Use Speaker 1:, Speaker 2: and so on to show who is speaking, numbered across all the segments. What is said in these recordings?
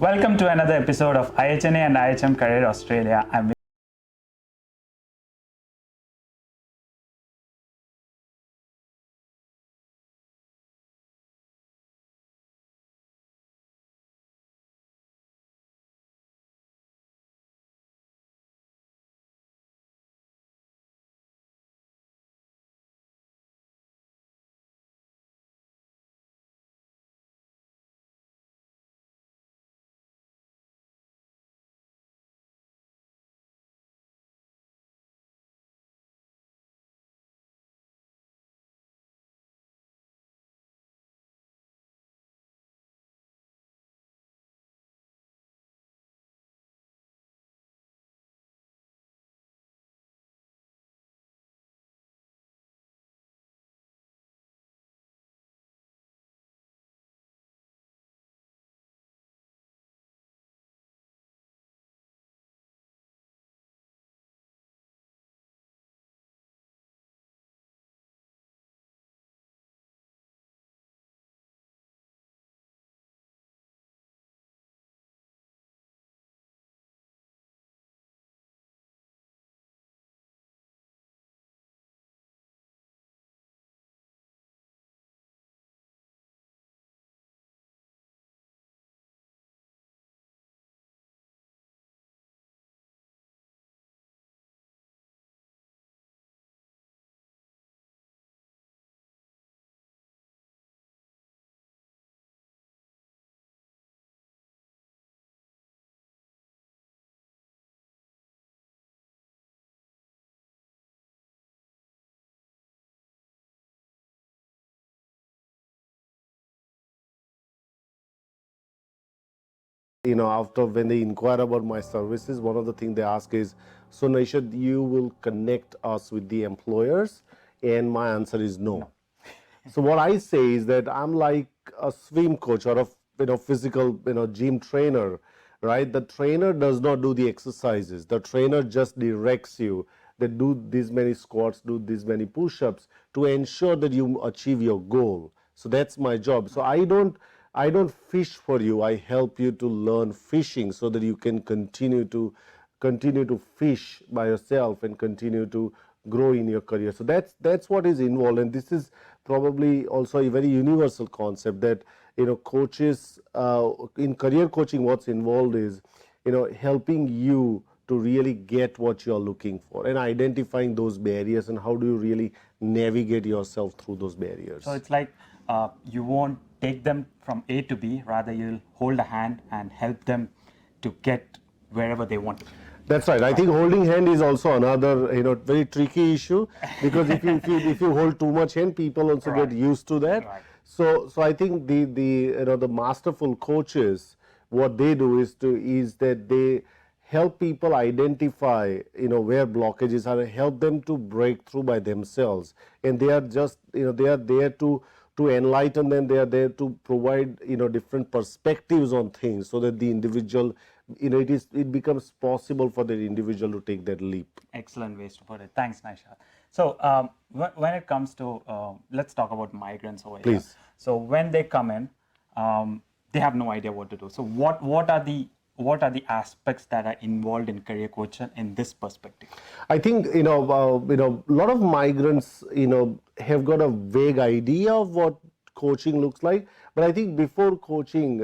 Speaker 1: Welcome to another episode of IHNA and IHM Career Australia. I'm
Speaker 2: After when they inquire about my services, one of the things they ask is, so Naishadh, you will connect us with the employers? And my answer is no. So what I say is that I'm like a swim coach or a physical gym trainer, right? The trainer does not do the exercises. The trainer just directs you that do this many squats, do this many push-ups to ensure that you achieve your goal. So that's my job. So I don't fish for you. I help you to learn fishing so that you can continue to fish by yourself and continue to grow in your career. So that's what is involved, and this is probably also a very universal concept that coaches in career coaching, what's involved is helping you to really get what you're looking for and identifying those barriers and how do you really navigate yourself through those barriers.
Speaker 1: So it's like you won't take them from A to B, rather you'll hold a hand and help them to get wherever they want.
Speaker 2: That's right. I think holding hand is also another very tricky issue, because if you hold too much hand, people also get used to that.
Speaker 1: Right.
Speaker 2: So I think the masterful coaches, what they do is that they help people identify where blockages are, help them to break through by themselves, and they are just they are there to enlighten them. They are there to provide different perspectives on things so that the individual it becomes possible for the individual to take that leap.
Speaker 1: Excellent ways to put it. Thanks, Naishadh. So when it comes to let's talk about migrants over here.
Speaker 2: Please.
Speaker 1: So when they come in, they have no idea what to do. So what are the aspects that are involved in career coaching in this perspective?
Speaker 2: I think a lot of migrants have got a vague idea of what coaching looks like, but I think before coaching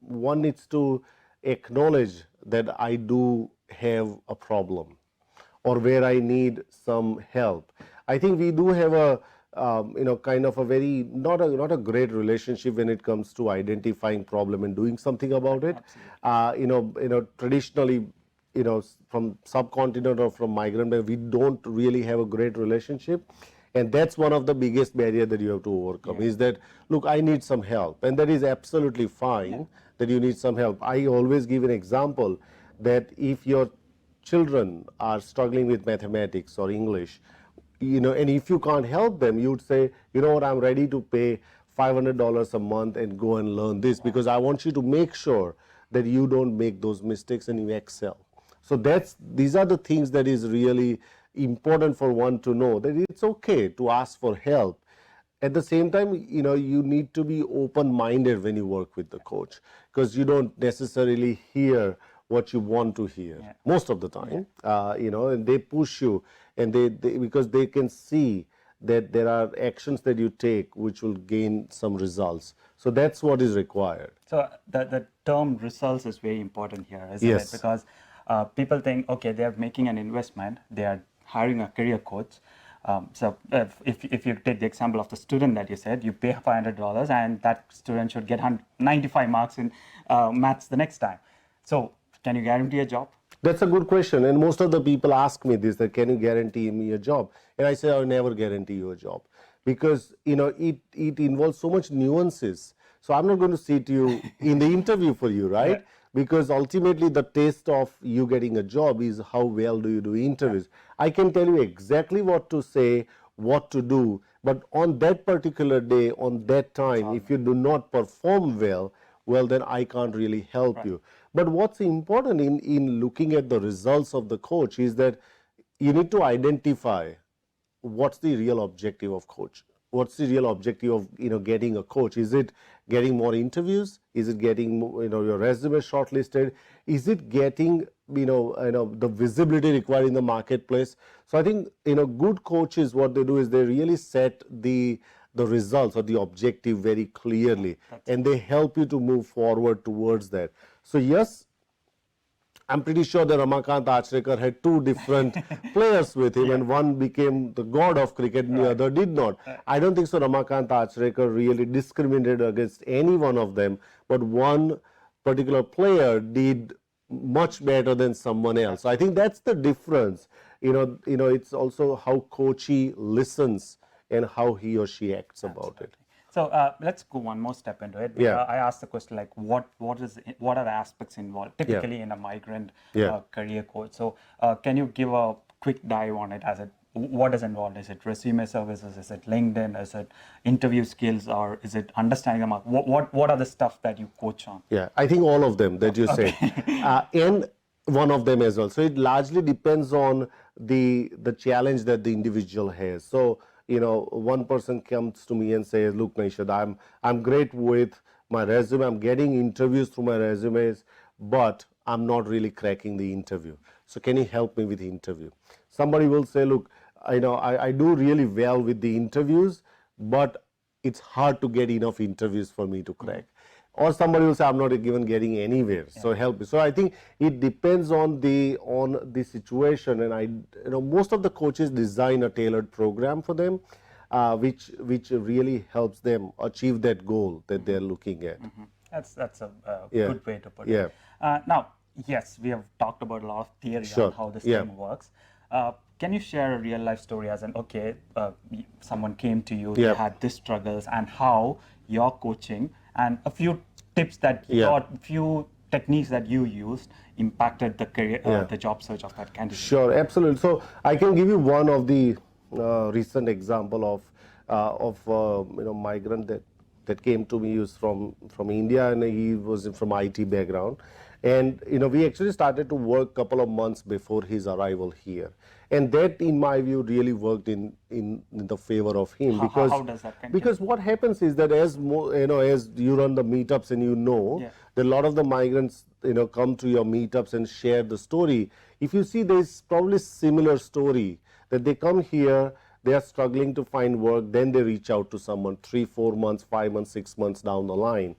Speaker 2: one needs to acknowledge that I do have a problem or where I need some help. I think we do have a kind of a very not a great relationship when it comes to identifying problem and doing something about it. Traditionally, from subcontinent or from migrant, we don't really have a great relationship, and that's one of the biggest barrier that you have to overcome. Is that, look, I need some help, and that is absolutely fine that you need some help. I always give an example that if your children are struggling with mathematics or English, and if you can't help them, you would say, you know what, I'm ready to pay $500 a month and go and learn this, because I want you to make sure that you don't make those mistakes and you excel. So these are the things that is really important for one to know, that it's okay to ask for help. at the same time, you need to be open-minded when you work with the coach, because you don't necessarily hear what you want to hear most of the time. And they push you, and they because they can see that there are actions that you take which will gain some results. So that's what is required.
Speaker 1: So the term results is very important here, isn't
Speaker 2: Yes.
Speaker 1: it? Because people think, okay, they're making an investment, they are hiring a career coach. So if you take the example of the student that you said, you pay $500 and that student should get 95 marks in maths the next time. So can you guarantee a job?
Speaker 2: That's a good question, and most of the people ask me this, that can you guarantee me a job? And I say I'll never guarantee you a job, because it involves so much nuances. So I'm not going to sit you in the interview for you, right?
Speaker 1: Yeah.
Speaker 2: Because ultimately the test of you getting a job is how well do you do interviews. I can tell you exactly what to say, what to do, but on that particular day, on that time, if you do not perform well, then I can't really help you. But what's important in looking at the results of the coach is that you need to identify what's the real objective of coach. What's the real objective of getting a coach? Is it getting more interviews? Is it getting your resume shortlisted? Is it getting the visibility required in the marketplace? So I think good coaches, what they do is they really set the results or the objective very clearly, and they help you to move forward towards that. So yes, I'm pretty sure that Ramakant Achrekar had two different players with him, and one became the god of cricket and the other did not. I don't think so Ramakant Achrekar really discriminated against any one of them, but one particular player did much better than someone else. So I think that's the difference. It's also how coachee listens and how he or she acts about it.
Speaker 1: So let's go one more step into it.
Speaker 2: Yeah.
Speaker 1: I asked the question like, what are the aspects involved typically in a migrant career coach? So can you give a quick dive on it? What is involved? Is it resume services? Is it LinkedIn? Is it interview skills? Or is it understanding the market? What are the stuff that you coach on?
Speaker 2: Yeah, I think all of them that you said, and one of them as well. So it largely depends on the challenge that the individual has. So one person comes to me and says, look, Naishadh, I'm great with my resume. I'm getting interviews through my resumes, but I'm not really cracking the interview. So can you help me with the interview? Somebody will say, look, I do really well with the interviews, but it's hard to get enough interviews for me to crack. Or somebody will say, I'm not even getting anywhere, so help me. So I think it depends on the situation, and most of the coaches design a tailored program for them, which really helps them achieve that goal that they're looking at.
Speaker 1: That's a good way to put it. Now, yes, we have talked about a lot of theory on how this thing works. Can you share a real life story as someone came to you, they had these struggles, and how your coaching and a few tips that or few techniques that you used impacted the career, the job search of that candidate?
Speaker 2: Sure, absolutely. So I can give you one of the recent example of migrant that came to me. He was from India, and he was from IT background. And we actually started to work a couple of months before his arrival here, and that, in my view, really worked in the favor of him. Because
Speaker 1: how does that continue?
Speaker 2: Because what happens is that as you run the meetups, and that a lot of the migrants come to your meetups and share the story. If you see, there's probably similar story that they come here, they are struggling to find work, then they reach out to someone 3, 4 months, 5 months, 6 months down the line,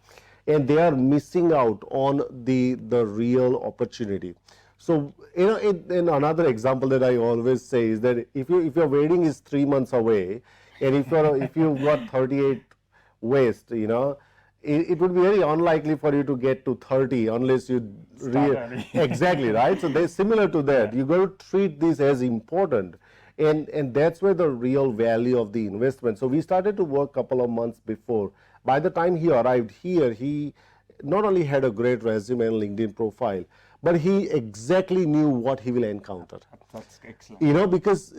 Speaker 2: and they are missing out on the real opportunity. So in another example that I always say is that if your wedding is 3 months away, and if you've got 38 waist, it would be very unlikely for you to get to 30 unless you exactly, right? So they're similar to that. You got to treat this as important, and that's where the real value of the investment. So we started to work a couple of months before. By the time he arrived here, he not only had a great resume and LinkedIn profile, but he exactly knew what he will encounter.
Speaker 1: That's excellent.
Speaker 2: Because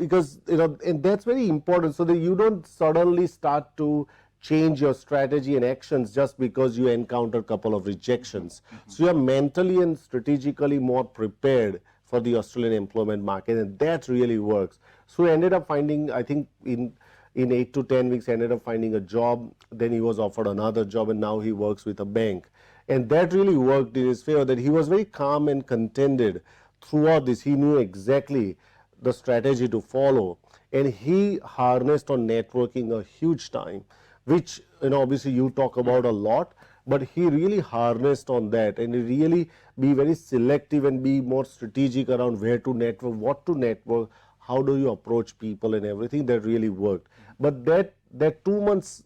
Speaker 2: and that's very important, so that you don't suddenly start to change your strategy and actions just because you encounter a couple of rejections. So you're mentally and strategically more prepared for the Australian employment market, and that really works. So we ended up finding, I think, in in 8 to 10 weeks ended up finding a job. Then he was offered another job, and now he works with a bank. And that really worked in his favor, that he was very calm and contented throughout this. He knew exactly the strategy to follow, and he harnessed on networking a huge time, which, you know, obviously you talk about a lot, but he really harnessed on that, and he really be very selective and be more strategic around where to network, what to network, how do you approach people, and everything. That really worked. But that 2 months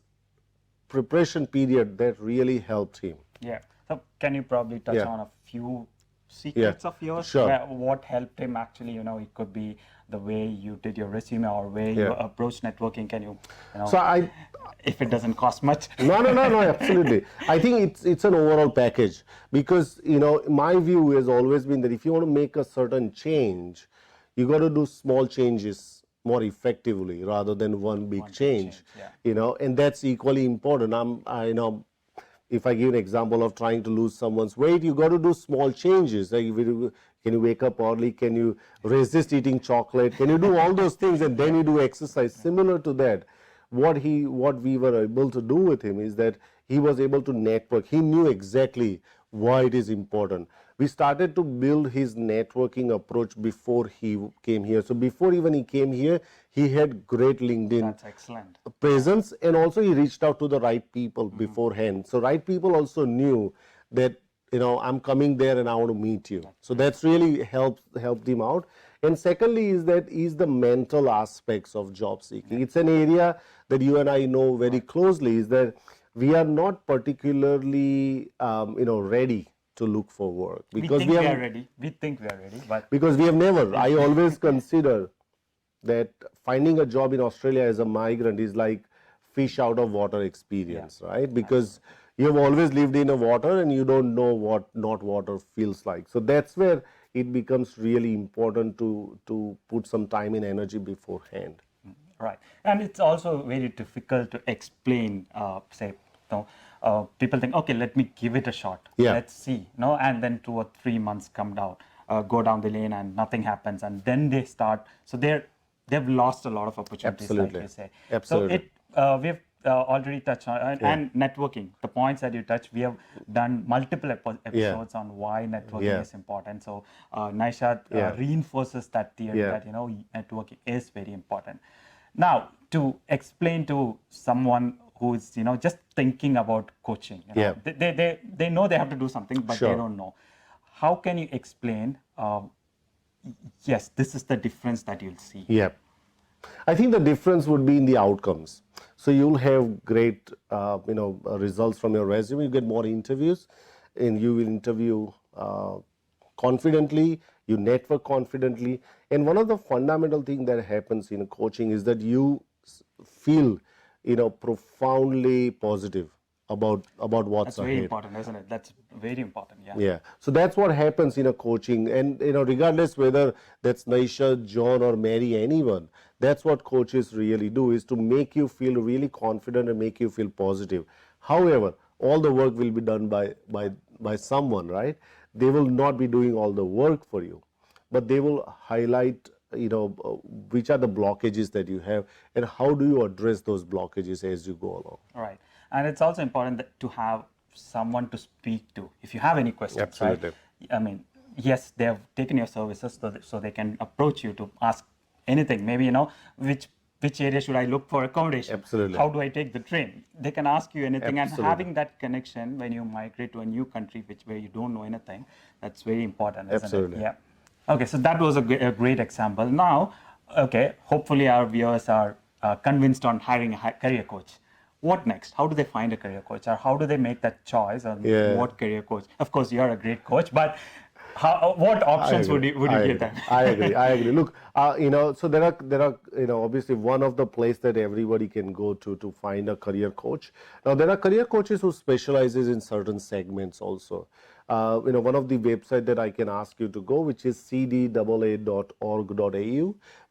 Speaker 2: preparation period, that really helped him.
Speaker 1: Yeah. So can you probably touch on a few secrets of yours?
Speaker 2: Sure.
Speaker 1: What helped him actually? You know, it could be the way you did your resume or way you approach networking. Can you know?
Speaker 2: So
Speaker 1: if it doesn't cost much.
Speaker 2: No, absolutely. I think it's an overall package, because, you know, my view has always been that if you want to make a certain change, you got to do small changes more effectively rather than one big change. You know, and that's equally important. I know, if I give an example of trying to lose someone's weight, you got to do small changes. Like, can you wake up early? Can you resist eating chocolate? Can you do all those things, and then you do exercise? Similar to that, what we were able to do with him is that he was able to network. He knew exactly why it is important. We started to build his networking approach before he came here. So before even he came here, he had great LinkedIn presence, and also he reached out to the right people beforehand. So right people also knew that, you know, I'm coming there and I want to meet you. So that's really helped him out. And secondly is the mental aspects of job seeking. It's an area that you and I know very closely, is that we are not particularly, you know, ready to look for work, because
Speaker 1: we are ready. We think we are ready, but
Speaker 2: because we have never. I always consider that finding a job in Australia as a migrant is like fish out of water experience, right? Because you have always lived in a water and you don't know what not water feels like. So that's where it becomes really important to put some time and energy beforehand.
Speaker 1: Right, and it's also very difficult to explain. Say, people think, okay, let me give it a shot. Let's see, and then 2 or 3 months go down the lane and nothing happens, and then they start. So they've lost a lot of opportunities, like you say.
Speaker 2: Absolutely.
Speaker 1: So we've already touched on and networking. The points that you touched, we have done multiple episodes on why networking is important. So Naishadh reinforces that theory that networking is very important. Now, to explain to someone who is just thinking about coaching, they know they have to do something, but they don't know. How can you explain? Yes, this is the difference that you'll see.
Speaker 2: Yeah, I think the difference would be in the outcomes. So you'll have great, results from your resume. You get more interviews, and you will interview confidently. You network confidently, and one of the fundamental things that happens in coaching is that you feel, profoundly positive about what's
Speaker 1: That's very important, isn't it? That's very important.
Speaker 2: Yeah. So that's what happens in a coaching, and regardless whether that's Naishadh, John, or Mary, anyone, that's what coaches really do, is to make you feel really confident and make you feel positive. However, all the work will be done by someone, right? They will not be doing all the work for you, but they will highlight, which are the blockages that you have and how do you address those blockages as you go along.
Speaker 1: Right. And it's also important to have someone to speak to if you have any questions.
Speaker 2: Absolutely.
Speaker 1: Right? I mean, yes, they have taken your services so they can approach you to ask anything. Maybe, which area should I look for accommodation?
Speaker 2: Absolutely.
Speaker 1: How do I take the train? They can ask you anything.
Speaker 2: Absolutely.
Speaker 1: And having that connection when you migrate to a new country where you don't know anything, that's very important, isn't
Speaker 2: Absolutely.
Speaker 1: it? Yeah. Okay, so that was a great example. Now, hopefully our viewers are convinced on hiring a career coach. What next? How do they find a career coach, or how do they make that choice on what career coach? Of course, you're a great coach, but what options would you give them?
Speaker 2: I agree. Look, so there are, obviously one of the places that everybody can go to find a career coach. Now, there are career coaches who specializes in certain segments also. One of the website that I can ask you to go, which is cdaa.org.au,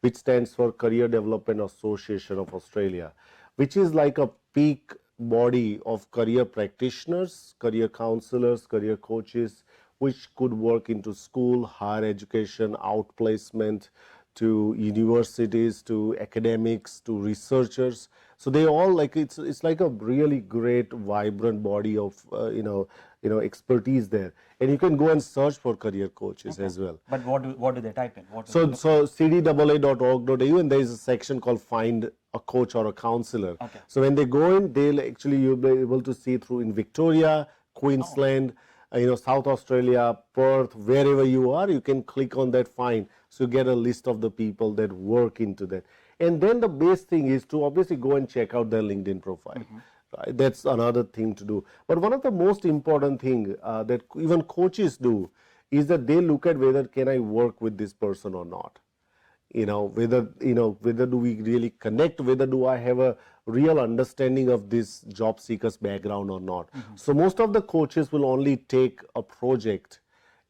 Speaker 2: which stands for Career Development Association of Australia, which is like a peak body of career practitioners, career counselors, career coaches, which could work into school, higher education, outplacement, to universities, to academics, to researchers. So they all like it's like a really great, vibrant body of expertise there, and you can go and search for career coaches as well.
Speaker 1: But what do they type in?
Speaker 2: So cdaa.org.au, and there is a section called Find a Coach or a Counselor.
Speaker 1: Okay.
Speaker 2: So when they go in, you'll be able to see through in Victoria, Queensland, South Australia, Perth, wherever you are, you can click on that Find. So you get a list of the people that work into that. And then the best thing is to obviously go and check out their LinkedIn profile. Right? That's another thing to do. But one of the most important thing that even coaches do is that they look at whether can I work with this person or not. Whether do we really connect, whether do I have a real understanding of this job seeker's background or not. So most of the coaches will only take a project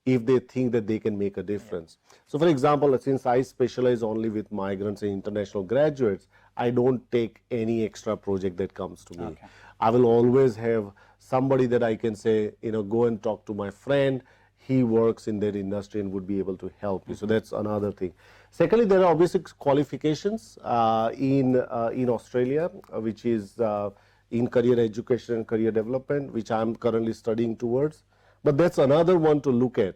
Speaker 2: if they think that they can make a difference. So for example, since I specialize only with migrants and international graduates, I don't take any extra project that comes to me.
Speaker 1: Okay.
Speaker 2: I will always have somebody that I can say, go and talk to my friend. He works in that industry and would be able to help you. So that's another thing. Secondly, there are obviously qualifications in Australia, which is in career education and career development, which I'm currently studying towards. But that's another one to look at,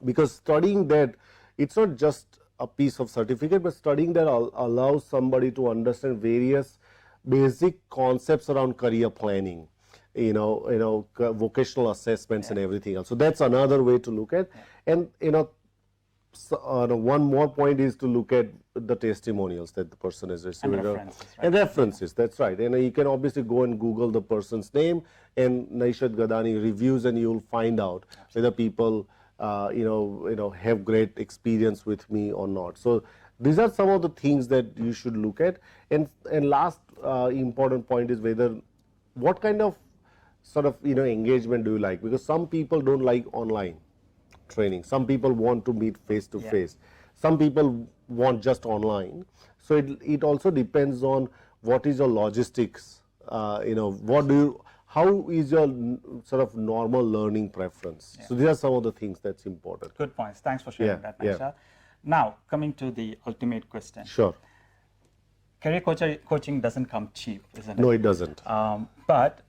Speaker 2: because studying that, it's not just a piece of certificate, but studying that allows somebody to understand various basic concepts around career planning, vocational assessments and everything else. So that's another way to look at. And one more point is to look at the testimonials that the person has received.
Speaker 1: And references, right?
Speaker 2: And references, that's right. And you can obviously go and Google the person's name and Naishadh Gadani reviews, and you'll find out whether people have great experience with me or not. So these are some of the things that you should look at. And last important point is what kind of sort of engagement do you like? Because some people don't like online training. Some people want to meet face to face. Some people want just online. So it also depends on what is your logistics. How is your sort of normal learning preference? So these are some of the things that's important.
Speaker 1: Good points. Thanks for sharing that, Naishadh. Now, coming to the ultimate question.
Speaker 2: Sure.
Speaker 1: Career coaching doesn't come cheap, isn't it?
Speaker 2: No, it doesn't.
Speaker 1: But,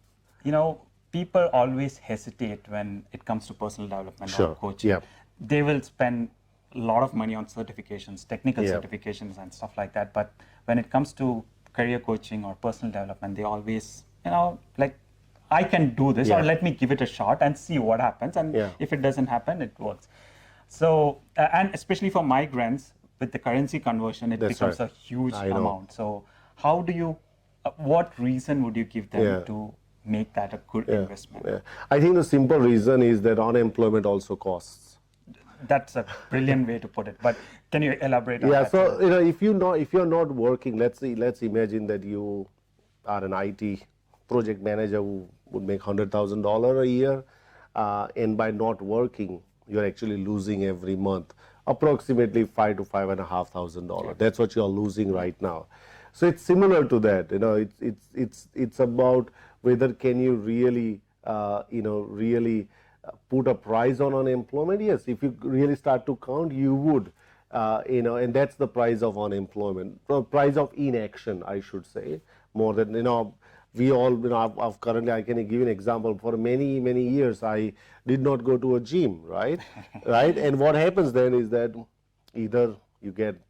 Speaker 1: people always hesitate when it comes to personal development or coaching. They will spend a lot of money on certifications, technical certifications and stuff like that. But when it comes to career coaching or personal development, they always, like, I can do this, or let me give it a shot and see what happens. And if it doesn't happen, it works. So, and especially for migrants, with the currency conversion, it becomes a huge amount. So how do you, what reason would you give them to make that a good investment?
Speaker 2: I think the simple reason is that unemployment also costs.
Speaker 1: That's a brilliant way to put it. But can you elaborate on that?
Speaker 2: So if you're not working, let's imagine that you are an IT project manager who would make $100,000 a year, and by not working, you're actually losing every month approximately $5,000 to $5,500. That's what you're losing right now. So it's similar to that. It's about whether can you really put a price on unemployment. Yes, if you really start to count, you would, and that's the price of unemployment, price of inaction, I should say, more than we all, I've currently, I can give you an example. For many years, I did not go to a gym, right? Right? And what happens then is that either you get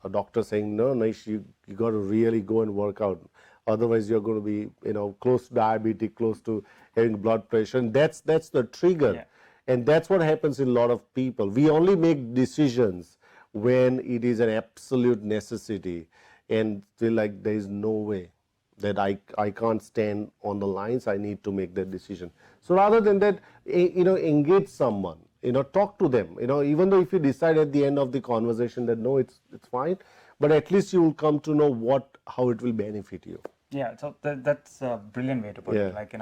Speaker 2: a doctor saying, no, Naish, you got to really go and work out. Otherwise, you're going to be, close to diabetic, close to having blood pressure. And that's the trigger. And that's what happens in a lot of people. We only make decisions when it is an absolute necessity and feel like there is no way that I can't stand on the lines, I need to make that decision. So rather than that, engage someone, talk to them, even though if you decide at the end of the conversation that no, it's fine, but at least you will come to know how it will benefit you.
Speaker 1: Yeah, so that's a brilliant way to put it. Like,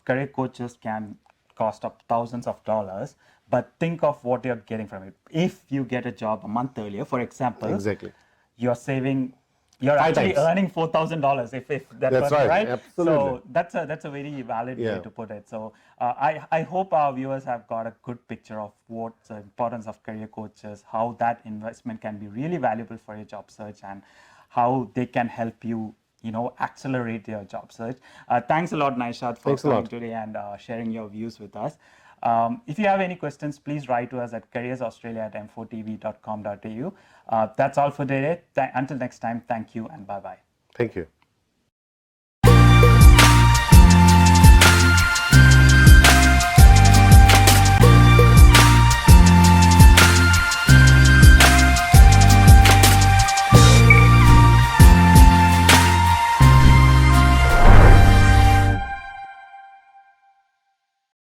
Speaker 1: career coaches can cost up thousands of dollars, but think of what you're getting from it. If you get a job a month earlier, for example, you're saving you're
Speaker 2: 5
Speaker 1: actually
Speaker 2: times.
Speaker 1: earning $4,000 if that
Speaker 2: That's
Speaker 1: was
Speaker 2: right,
Speaker 1: right.
Speaker 2: absolutely.
Speaker 1: So that's a very valid way to put it. So I hope our viewers have got a good picture of what's the importance of career coaches, how that investment can be really valuable for your job search, and how they can help you, accelerate your job search. Thanks a lot, Naishadh, for coming today and sharing your views with us. If you have any questions, please write to us at careersaustralia@m4tv.com.au. That's all for today. Until next time, thank you and bye-bye.
Speaker 2: Thank you.